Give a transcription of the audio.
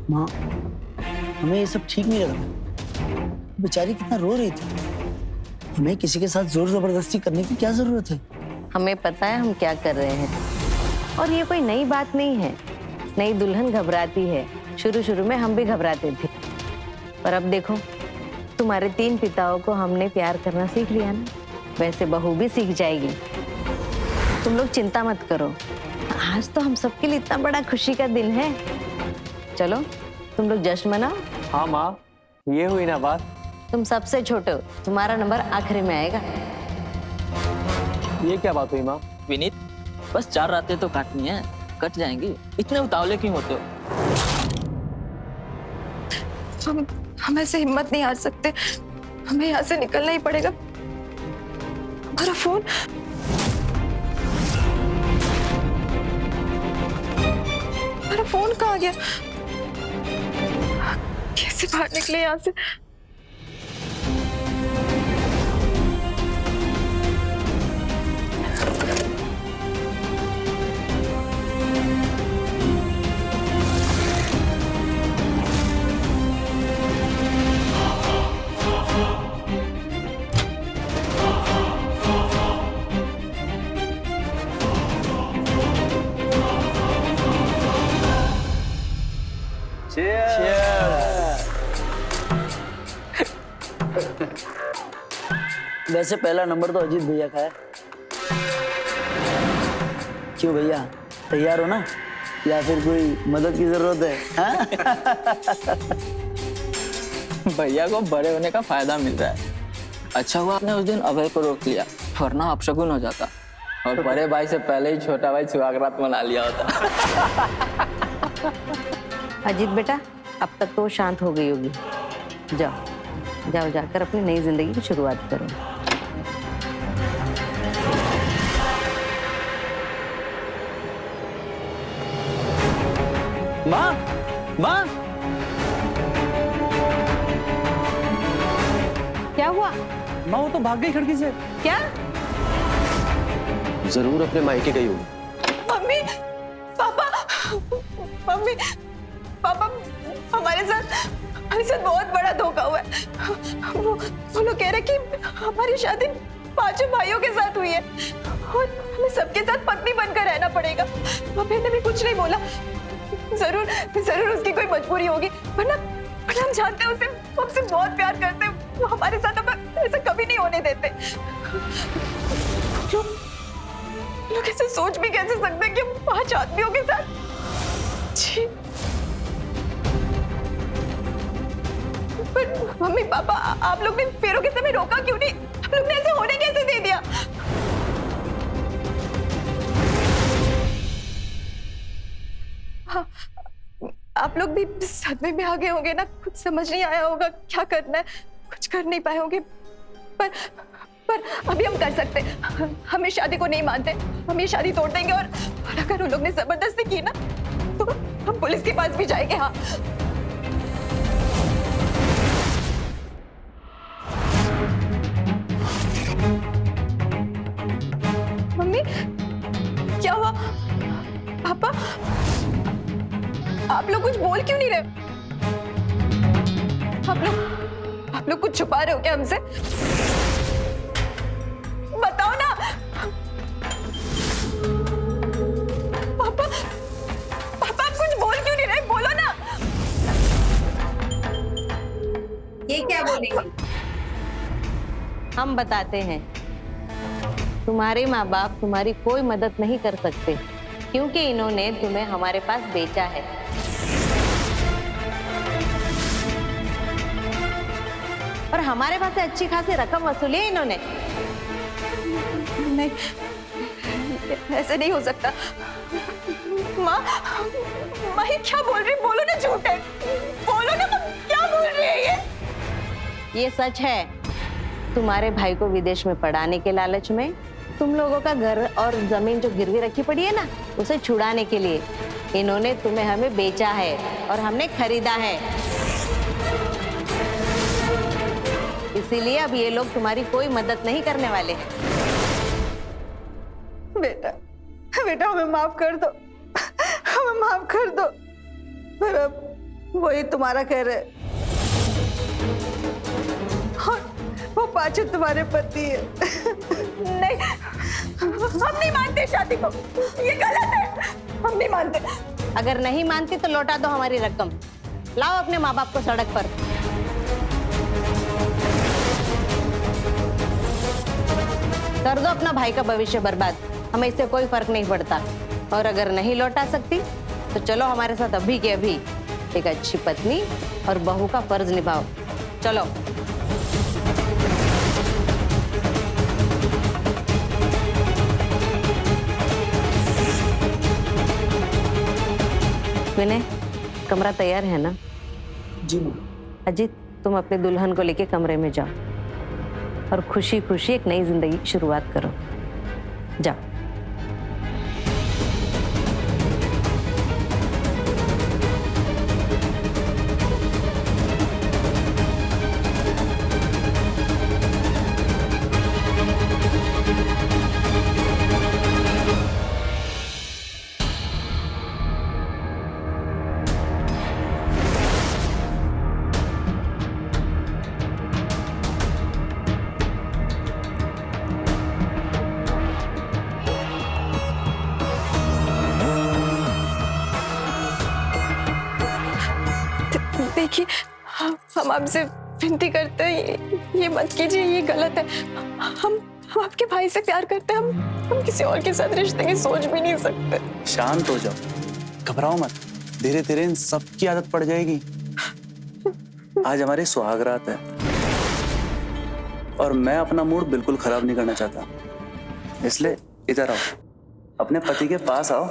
माँ, हमें ये सब ठीक नहीं लग रहा। बेचारी कितना रो रही थी। हमें किसी के साथ जोर जबरदस्ती करने की क्या जरूरत है? हमें पता है हम क्या कर रहे हैं, और ये कोई नई बात नहीं है। नई दुल्हन घबराती है, शुरू शुरू में हम भी घबराते थे, पर अब देखो तुम्हारे 3 पिताओं को हमने प्यार करना सीख लिया ना, वैसे बहू भी सीख जाएगी। तुम लोग चिंता मत करो, आज तो हम सबके लिए इतना बड़ा खुशी का दिन है। चलो तुम लोग जश्न मनाओ। हाँ माँ, ये हुई ना बात। तुम सबसे छोटे हो, तुम्हारा नंबर आखिरी में आएगा। ये क्या बात हुई माँ? विनीत, बस 4 रातें तो काटनी है, कट जाएंगी, इतने उतावले क्यों होते हो? हम ऐसे हिम्मत नहीं हार सकते, हमें यहाँ से निकलना ही पड़ेगा। हमारा फोन, हमारा फोन कहाँ गया? कैसे बाहर निकले यहाँ से? वैसे पहला नंबर तो अजीत भैया का है। क्यों भैया, तैयार हो ना, या फिर कोई मदद की जरूरत है? हाँ? भैया को बड़े होने का फायदा मिल रहा है। अच्छा हुआ आपने उस दिन अभय को रोक लिया, वरना अपशगुन हो जाता, और बड़े भाई से पहले ही छोटा भाई सुहागरात मना लिया होता। अजीत बेटा, अब तक तो शांत हो गई होगी। जाओ जाओ, जाकर अपनी नई जिंदगी की शुरुआत करो। माँ, माँ, क्या हुआ? माँ वो तो भाग गई खिड़की से। क्या? जरूर अपने मायके गई होगी। मम्मी, पापा, मम्मी, पापा, हमारे साथ बहुत बड़ा धोखा हुआ है। वो लोग कह रहे कि हमारी शादी 5 भाइयों के साथ हुई है और हमें सबके साथ पत्नी बनकर रहना पड़ेगा। मम्मी ने भी कुछ नहीं बोला। जरूर उसकी कोई मजबूरी होगी, वरना हम जानते हैं उसे, हमसे बहुत प्यार करते हैं। वो हमारे साथ अब ऐसा कभी नहीं होने देते। लोग ऐसे सोच भी कैसे सकते हैं कि हम 5 आदमियों के साथ? जी। पर मम्मी पापा, आप लोग ने फेरों के समय रोका क्यों नहीं? आप लोग ने ऐसे होने कैसे दे दिया? हाँ, आप लोग भी सदमे में आ गए होंगे ना, कुछ समझ नहीं आया होगा क्या करना है, कुछ कर नहीं पाए होंगे। पर अभी हम कर सकते हैं। हम इस शादी को नहीं मानते, हम ये शादी तोड़ देंगे, और अगर उन लोग ने जबरदस्ती की ना तो हम पुलिस के पास भी जाएंगे। हाँ मम्मी, क्या हुआ? पापा, आप लोग कुछ बोल क्यों नहीं रहे? आप लोग कुछ छुपा रहे हो क्या हमसे? बताओ ना पापा, पापा आप कुछ बोल क्यों नहीं रहे? बोलो ना। ये क्या बोलेंगे? हम बताते हैं, तुम्हारे माँ बाप तुम्हारी कोई मदद नहीं कर सकते, क्योंकि इन्होंने तुम्हें हमारे पास बेचा है। और हमारे पास से अच्छी खासी रकम वसूली है इन्होंने। नहीं, ऐसे नहीं हो सकता। माँ, ये क्या बोल रही? बोलो ना, झूठ है। बोलो ना, क्या बोल रही है ये सच है। तुम्हारे भाई को विदेश में पढ़ाने के लालच में तुम लोगों का घर और जमीन जो गिरवी रखी पड़ी है ना, उसे छुड़ाने के लिए इन्होंने तुम्हें हमें बेचा है और हमने खरीदा है। इसीलिए अब ये लोग तुम्हारी कोई मदद नहीं करने वाले हैं। बेटा, बेटा हमें माफ कर दो, हमें माफ कर दो। वही तुम्हारा कह रहे हैं। और वो पांचों तुम्हारे पति है। नहीं, हम नहीं मानते शादी को, ये गलत है, हम नहीं मानते। अगर नहीं मानती तो लौटा दो हमारी रकम, लाओ अपने माँ बाप को सड़क पर। कर दो अपना भाई का भविष्य बर्बाद, हमें इससे कोई फर्क नहीं पड़ता। और अगर नहीं लौटा सकती तो चलो हमारे साथ अभी के अभी एक अच्छी पत्नी और बहू का फर्ज निभाओ। चलो। विनय, कमरा तैयार है ना? जी माँ। अजीत, तुम अपने दुल्हन को लेके कमरे में जाओ और खुशी खुशी एक नई जिंदगी की शुरुआत करो। जाओ। देखिए, हम आपसे विनती करते हैं, ये मत कीजिए, ये गलत है। हम आपके भाई से प्यार करते हैं, हम किसी और के साथ रिश्ते की सोच भी नहीं सकते। शांत हो जाओ, घबराओ मत, धीरे धीरे इन सब की आदत पड़ जाएगी। आज हमारी सुहागरात है और मैं अपना मूड बिल्कुल खराब नहीं करना चाहता, इसलिए इधर आओ, अपने पति के पास आओ।